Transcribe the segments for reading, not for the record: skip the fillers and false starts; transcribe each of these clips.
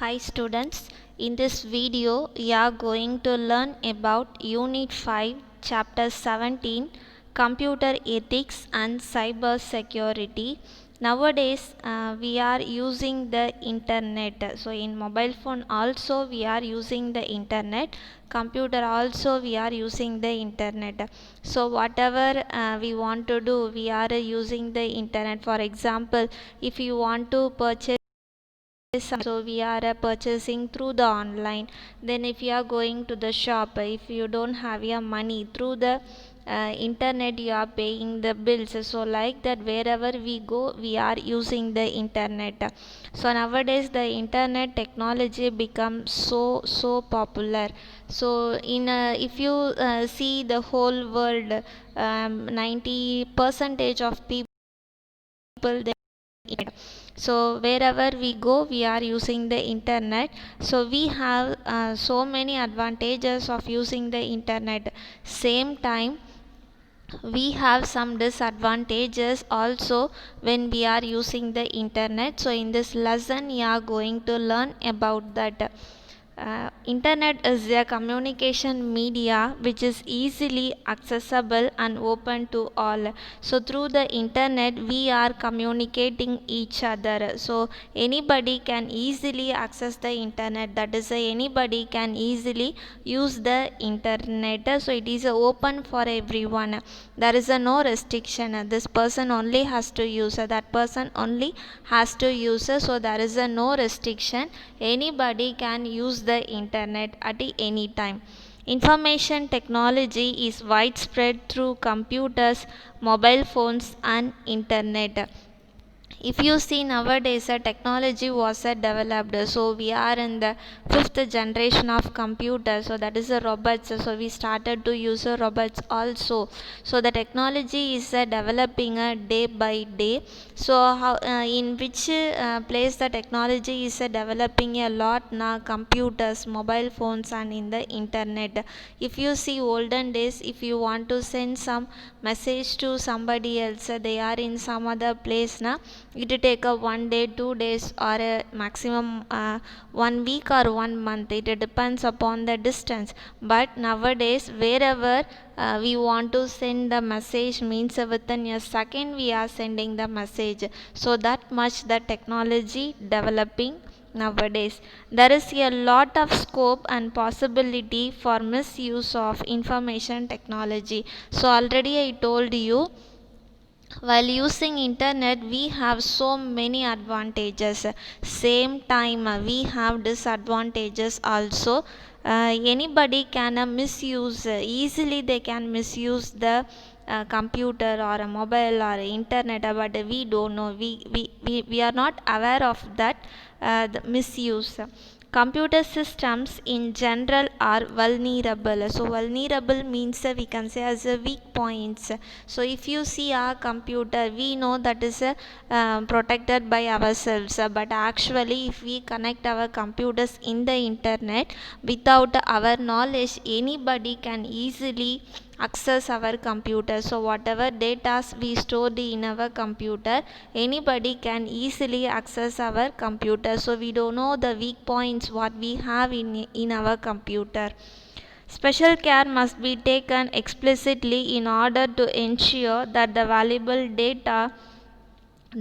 Hi students, in this video we are going to learn about Unit 5, Chapter 17, Computer Ethics and Cyber Security. Nowadays we are using the internet. So in mobile phone also we are using the internet. Computer also we are using the internet. So whatever we want to do, we are using the internet. For example, if you want to purchase, so we are purchasing through the online. Then if you are going to the shop, if you don't have your money, through the internet you are paying the bills. So like that, wherever we go we are using the internet. So nowadays the internet technology becomes so popular. So in if you see the whole world, 90 percentage of people, they, so wherever we go we are using the internet. So we have so many advantages of using the internet. Same time we have some disadvantages also when we are using the internet. So in this lesson we are going to learn about that. Internet is a communication media which is easily accessible and open to all. So through the internet we are communicating each other. So anybody can easily access the internet, that is anybody can easily use the internet. So it is open for everyone. There is no restriction. This person only has to use, that person only has to use. So there is no restriction. Anybody can use the internet at any time. Information technology is widespread through computers, mobile phones and internet. If you see nowadays technology was developed, so we are in the fifth generation of computers, so that is robots. So we started to use robots also. So the technology is developing day by day. So how in which place the technology is developing a lot now? Computers, mobile phones and in the internet. If you see olden days, if you want to send some message to somebody else, they are in some other place now, it will take a 1 day, 2 days or a maximum 1 week or 1 month. It depends upon the distance. But nowadays wherever we want to send the message, means within a second we are sending the message. So that much the technology developing nowadays. There is a lot of scope and possibility for misuse of information technology. So already I told you, while using internet we have so many advantages. Same time we have disadvantages also. Anybody can misuse, easily they can misuse the computer or a mobile or internet, but we don't know, we are not aware of that the misuse. Computer systems in general are vulnerable. So vulnerable means we can say as a weak points. So if you see our computer, we know that is protected by ourselves, but actually if we connect our computers in the internet without our knowledge, anybody can easily access our computer. So whatever data we stored in our computer, anybody can easily access our computer. So we don't know the weak points what we have in our computer. Special care must be taken explicitly in order to ensure that the valuable data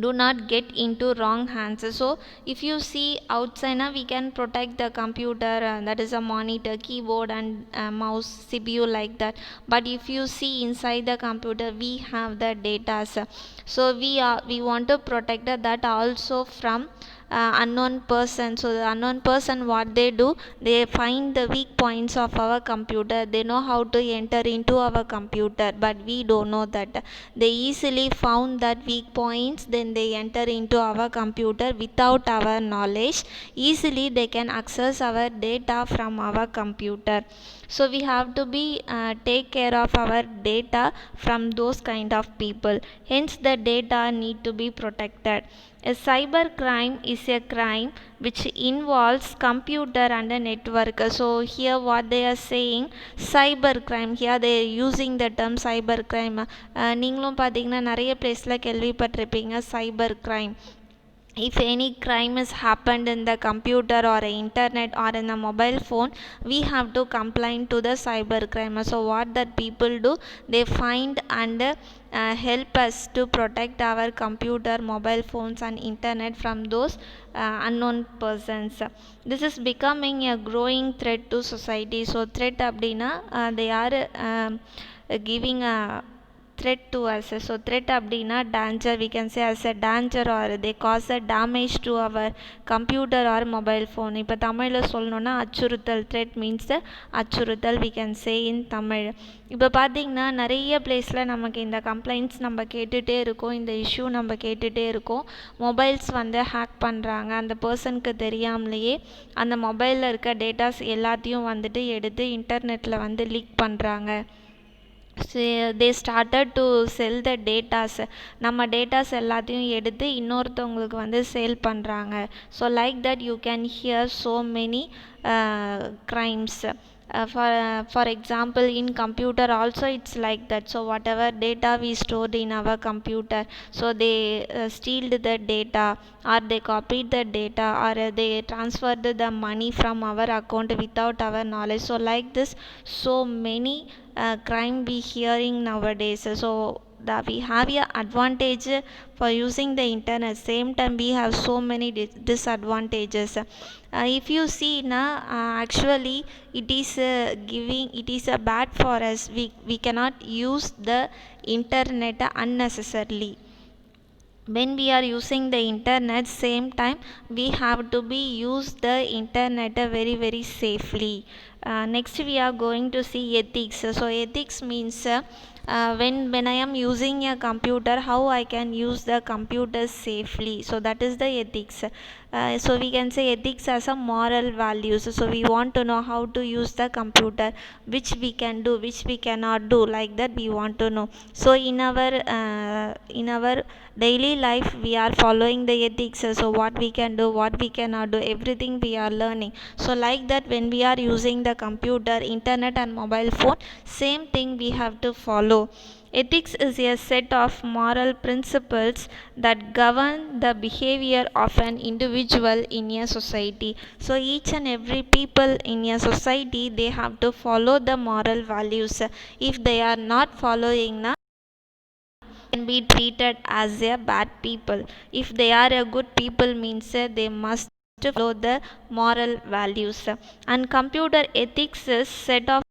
do not get into wrong hands. So if you see outside now, we can protect the computer, that is a monitor, keyboard and mouse, CPU, like that. But if you see inside the computer we have the data. So we want to protect that also from unknown person. So the unknown person, what they do, they find the weak points of our computer, they know how to enter into our computer, but we don't know that. They easily found that weak points, then they enter into our computer without our knowledge. Easily they can access our data from our computer. So we have to be take care of our data from those kind of people. Hence the data need to be protected. A cyber crime is a crime which involves computer and a network. So here what they are saying, cyber crime, here they are using the term cyber crime. நீங்களும் பார்த்தீங்கன்னா நிறைய பிளேஸில் கேள்விப்பட்டிருப்பீங்க cyber crime. if any crime has happened in the computer or internet or in a mobile phone, we have to complain to the cyber crime. So what that people do, they find and help us to protect our computer, mobile phones and internet from those unknown persons. This is becoming a growing threat to society. So threat abdina, they are giving a threat to us. So threat abdina danger, we can say as a danger, or they cause a damage to our computer or mobile phone. இப்போ தமிழில் சொல்லணுன்னா அச்சுறுத்தல், threat means அச்சுறுத்தல், we can say in Tamil. இப்போ பார்த்திங்கன்னா நிறைய பிளேஸில் நமக்கு இந்த கம்ப்ளைண்ட்ஸ் நம்ம கேட்டுகிட்டே இருக்கோம், இந்த இஷ்யூ நம்ம கேட்டுகிட்டே இருக்கோம். மொபைல்ஸ் வந்து ஹேக் பண்ணுறாங்க, அந்த பர்சனுக்கு தெரியாமலேயே அந்த மொபைலில் இருக்க டேட்டாஸ் எல்லாத்தையும் வந்துட்டு எடுத்து இன்டர்நெட்டில் வந்து லீக் பண்ணுறாங்க. they started to sell the datas, நம்ம டேட்டாஸ் எல்லாத்தையும் எடுத்து இன்னொருத்தவங்களுக்கு வந்து சேல் பண்ணுறாங்க. So like that you can hear so many crimes. For example, in computer also it's like that. So whatever data we stored in our computer, so they stealed the data, or they copied the data, or they transferred the money from our account without our knowledge. So like this, so many crime we hearing nowadays. So that we have a advantage for using the internet, same time we have so many disadvantages. If you see now, actually it is bad for us. We cannot use the internet unnecessarily. When we are using the internet, same time we have to be use the internet very very safely. Next we are going to see ethics. So ethics means when I am using a computer, how I can use the computer safely. So that is the ethics. So we can say ethics as a moral values. So we want to know how to use the computer, which we can do, which we cannot do, like that we want to know. So in our daily life we are following the ethics. So what we can do, what we cannot do, everything we are learning. So like that when we are using the computer, internet and mobile phone, same thing we have to follow. Ethics is a set of moral principles that govern the behavior of an individual in a society. So each and every people in a society, they have to follow the moral values. If they are not following, can be treated as a bad people. If they are a good people, means they must follow the moral values. And computer ethics is set of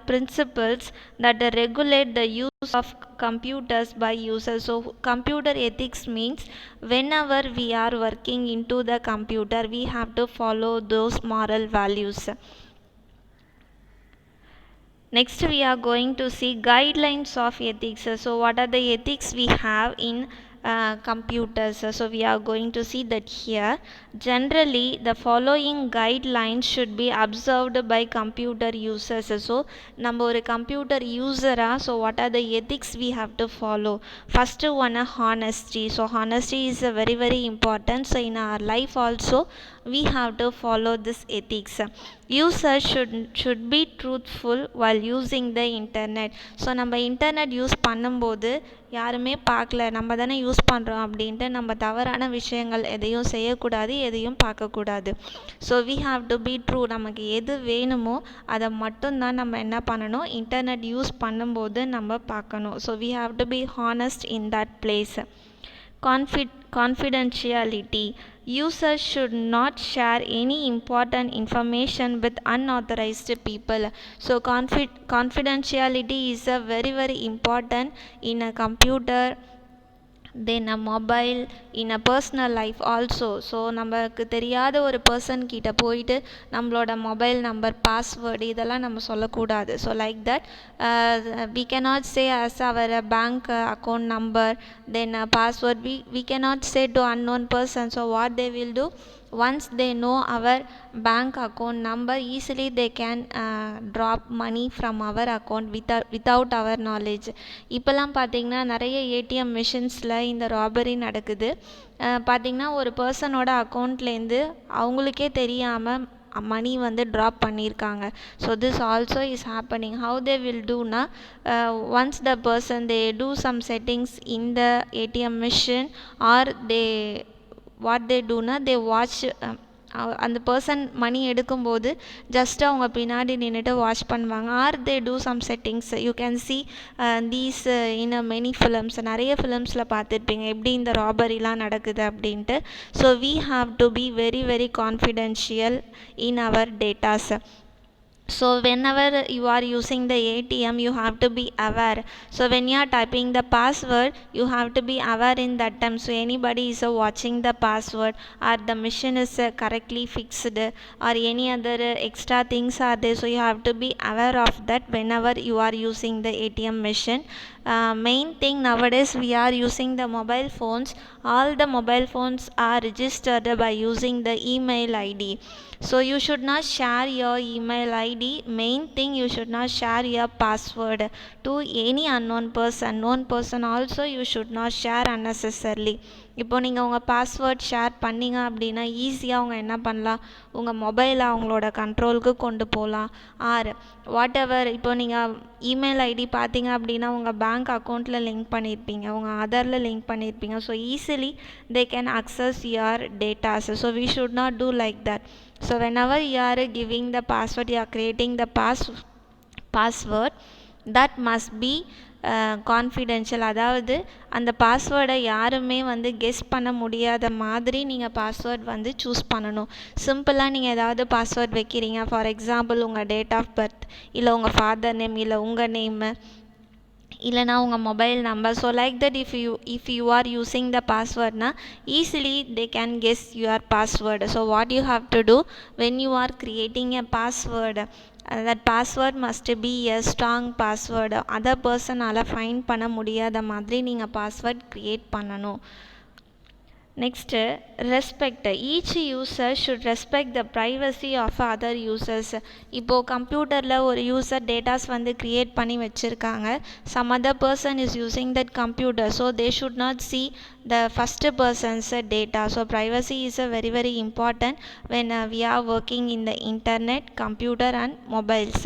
principles that regulate the use of computers by users. So computer ethics means whenever we are working into the computer, we have to follow those moral values. Next we are going to see guidelines of ethics. So what are the ethics we have in computers? So we are going to see that here. Generally the following guidelines should be observed by computer users. So நம்ம ஒரு computer user, so what are the ethics we have to follow? First one, honesty. So honesty is very very important. So in our life also we have to follow this ethics. Users should be truthful while using the internet. So நம்ம internet use பண்ணும்போது யாருமே பார்க்கல, நம்ம தானே use பண்ணுறோம் அப்படின்ட்டு நம்ம தவறான விஷயங்கள் எதையும் செய்யக்கூடாது, எதையும் பார்க்கக்கூடாது. So we have to be true. நமக்கு எது வேணுமோ அதை மட்டும்தான் நம்ம என்ன பண்ணணும், இன்டர்நெட் யூஸ் பண்ணும்போது நம்ம பார்க்கணும். So we have to be honest in that place. Confidentiality. Users should not share any important information with unauthorized people. So confidentiality is a very very important in a computer, then a mobile, in a personal life also. So நமக்கு தெரியாத ஒரு person கிட்ட போயிட்டு நம்மளோட mobile number, password இதெல்லாம் நம்ம சொல்லக்கூடாது. So like that we cannot say as our bank account number, then password, we cannot say to unknown person. So what they will do, once they know our bank account number, easily they can drop money from our account without our knowledge. இப்போல்லாம் பார்த்திங்கன்னா நிறைய ATM மிஷின்ஸில் இந்த robbery நடக்குது. பார்த்திங்கன்னா ஒரு பர்சனோட அக்கௌண்ட்லேருந்து அவங்களுக்கே தெரியாமல் மணி வந்து ட்ராப் பண்ணியிருக்காங்க. So this also is happening. How they will டூனா, once the person they do some settings in the ATM machine, or they what they do na, they watch அந்த பர்சன் மணி எடுக்கும்போது ஜஸ்ட் அவங்க பின்னாடி நின்றுட்டு watch பண்ணுவாங்க. Or they do some settings. You can see these in a many films, நிறைய ஃபிலிம்ஸில் பார்த்துருப்பீங்க எப்படி இந்த ராபரிலாம் நடக்குது அப்படின்ட்டு. So we have to be very very confidential in our datas. So whenever you are using the ATM, you have to be aware. So when you are typing the password, you have to be aware in that time. So anybody is watching the password, or the machine is correctly fixed, or any other extra things are there. So you have to be aware of that whenever you are using the ATM machine. Main thing nowadays, we are using the mobile phones. All the mobile phones are registered by using the email ID. So you should not share your email ID. Main thing, you should not share your password to any unknown person. Known person also you should not share unnecessarily. இப்போ நீங்கள் உங்கள் password share பண்ணிங்க அப்படின்னா ஈஸியாக அவங்க என்ன பண்ணலாம், உங்கள் மொபைலை அவங்களோட கண்ட்ரோலுக்கு கொண்டு போகலாம். ஆர் வாட் எவர், இப்போ நீங்கள் இமெயில் ஐடி பார்த்தீங்க அப்படின்னா உங்கள் பேங்க் அக்கௌண்ட்டில் லிங்க் பண்ணியிருப்பீங்க, உங்கள் ஆதாரில் லிங்க் பண்ணியிருப்பீங்க. So easily they can access your datas. So we should not do like that. So whenever you are giving the password, you are creating the password, that must be confidential. அதாவது அந்த பாஸ்வேர்டை யாருமே guess பண்ண முடியாத மாதிரி நீங்கள் password choose பண்ணணும். சிம்பிளாக நீங்கள் ஏதாவது பாஸ்வேர்ட் வைக்கிறீங்க, ஃபார் எக்ஸாம்பிள் உங்கள் டேட் ஆஃப் பர்த், இல்லை உங்கள் ஃபாதர் நேம், இல்லை உங்கள் நேமு, இல்லைனா உங்கள் mobile number. So like that if you are using the password na, easily they can guess your password. So what you have to do when you are creating a password, that password must be a strong password. other personால் find பண்ண முடியாத மாதிரி நீங்கள் password create பண்ணணும். Next, respect. Each user should respect the privacy of other users. இப்போது கம்ப்யூட்டரில் ஒரு user datas create பண்ணி வச்சுருக்காங்க. some other person is using that computer, so they should not see the first person's data. So privacy is a very very important when we are working in the internet, computer and mobiles.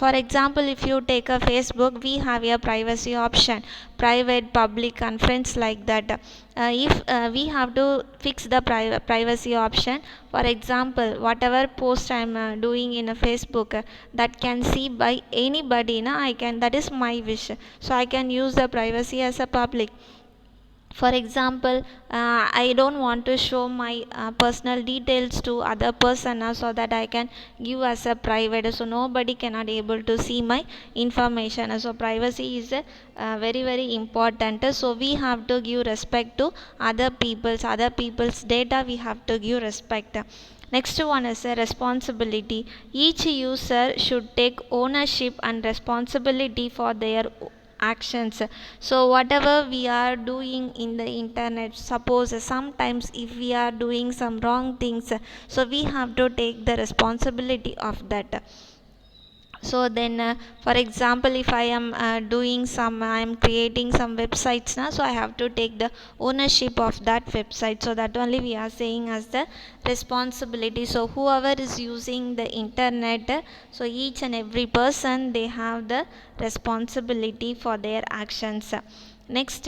For example, if you take a Facebook, we have a privacy option, private, public and friends, like that. If we have to fix the privacy option, for example, whatever post I am doing in a Facebook, that can see by anybody na, that is my wish, so I can use the privacy as a public. For example, I don't want to show my personal details to other person, so that I can give as a private, so nobody cannot able to see my information. So privacy is very very important. So we have to give respect to other people's data. We have to give respect. Next one is a responsibility. Each user should take ownership and responsibility for their actions. So whatever we are doing in the internet, suppose sometimes if we are doing some wrong things, so we have to take the responsibility of that. So then for example, if I am I am creating some websites now, so I have to take the ownership of that website. So that only we are saying as the responsibility. So whoever is using the internet, so each and every person, they have the responsibility for their actions. Next,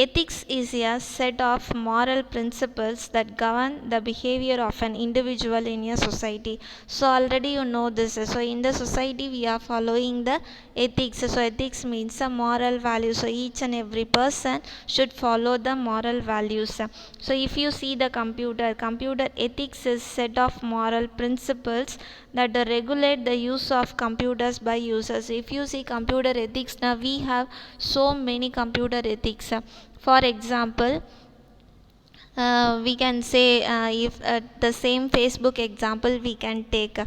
ethics is a set of moral principles that govern the behavior of an individual in a society. So already you know this. So in the society we are following the ethics. So ethics means a moral value. So each and every person should follow the moral values. So if you see the computer ethics is set of moral principles that regulate the use of computers by users. If you see computer ethics, now we have so many computer ethics. For example, we can say if the same Facebook example we can take.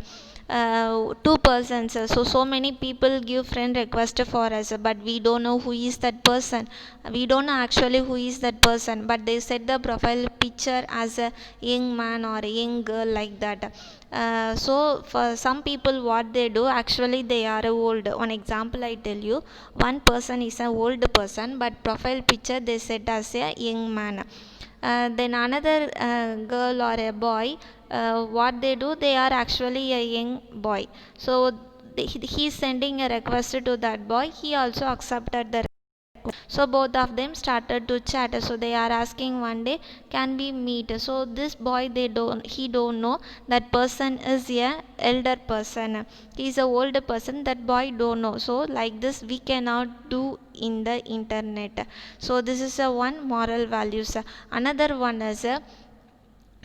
Two persons, so many people give friend request for us, but we don't know who is that person. We don't know actually who is that person, but they set the profile picture as a young man or a young girl, like that. So for some people, what they do, actually they are old. One example I tell you, one person is an old person, but profile picture they set as a young man. Then another girl or a boy, what they do, they are actually a young boy. So he is sending a request to that boy. He also accepted the So both of them started to chat. So they are asking one day, can we meet? So this boy, he don't know that person is a elder person. He is a older person. That boy don't know. So like this we cannot do in the internet. So this is a one moral values. Another one is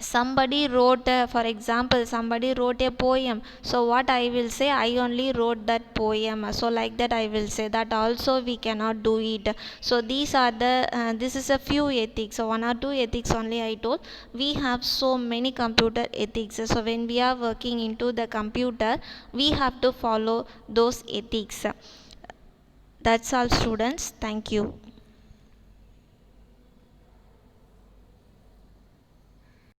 somebody wrote for example, somebody wrote a poem. So what I will say, I only wrote that poem, so like that I will say, that also we cannot do it. So these are the this is a few ethics. So one or two ethics only I told. We have so many computer ethics. So when we are working into the computer, we have to follow those ethics. That's all students. Thank you.